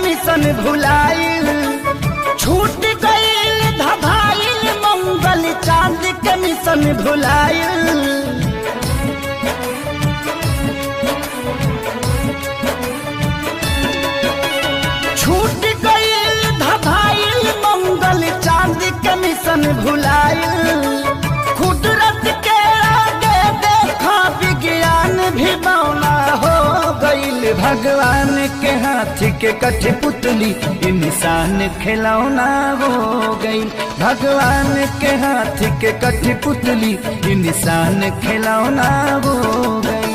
Mission भुलाइल, छूट गईल धधाइल मंगल चांद के मिशन भुलाइल। छूट गईल धधाइल मंगल चांद के मिशन भुलाइल। कुदरत के आगे देखा विज्ञान भी बौना हो गईल। भगवान के हाथ के कठपुतली इंसान खिलौना हो गई। भगवान के हाथ के कठपुतली इंसान खिलौना हो गई।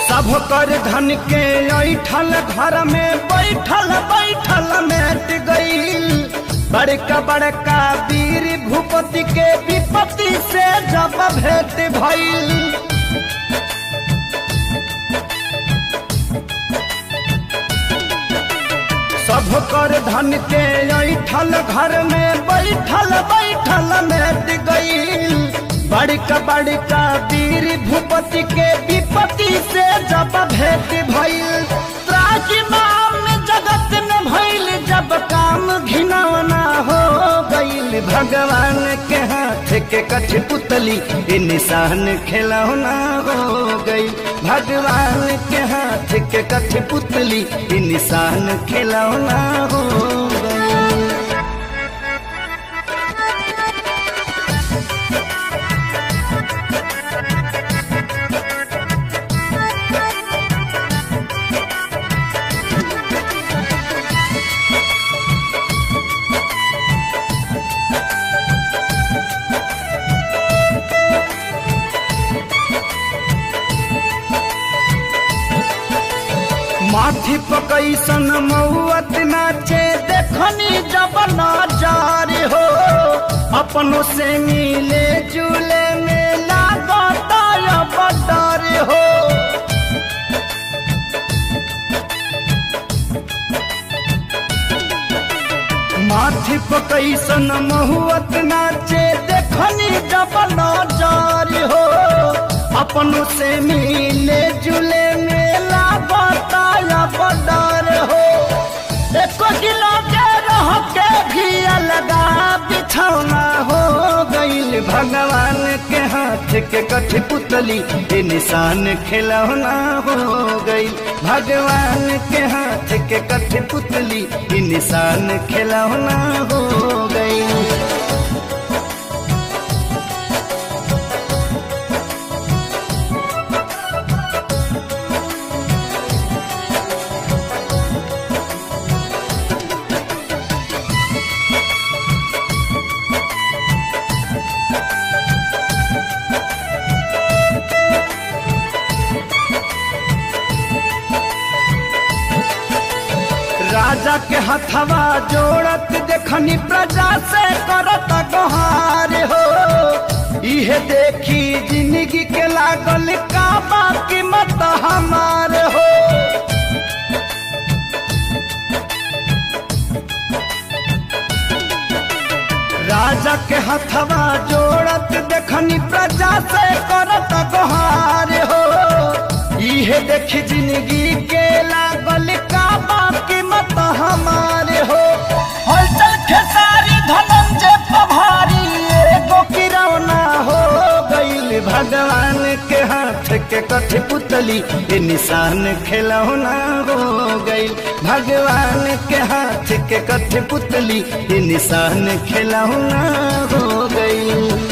सब कर धन के ऐठल घर में बैठल बैठल मेट गईल। बड़का बड़का वीर भूपति के विपत्ति से जब भेंट भइल। सब कर धन के ऐठल घर में बैठल बैठल मेट गईल। बड़का बड़का वीर भूपति के विपत्ति से जब भेंट भइल। त्राजिमाम जगत में भइल जब काम घिनौना हो गईल। भगवान के हाथ के कठपुतली इंसान खिलौना हो गई। भगवान के हाथ के कठपुतली इंसान खिलौना हो गई। माथी पकैसन मौत नाचे देखनी जब नजार हो। अपनों से मिले जुले में लागता बदर हो। माथी पकैसन महुअत नाचे देखनी जब नजार हो। अपनों से मिले जुले में लागता बदर हो। एको किलो के रह के भी अलगा बिछौना हो गईल। भगवान के हाथ के कठपुतली इंसान खिलौना हो गई। भगवान के हाथ के कठपुतली इंसान खिलौना हो गई। राजा के हथवा जोड़त देखनी प्रजा से करत गोहार हो। इहे देखी जिंदगी के लागल का बाकी मत हमार हो। राजा के हथवा जोड़त देखनी प्रजा से करत गोहार हो। इहे देखी जिंदगी के लागल का बाकी मत हमारे हो। हलचल खेसारी धनंजय पभारी एगो किरौना हो गईल। भगवान के हाथ के कठपुतली इंसान खिलौना हो गईल। भगवान के हाथ के कठपुतली इंसान खिलौना हो गईल।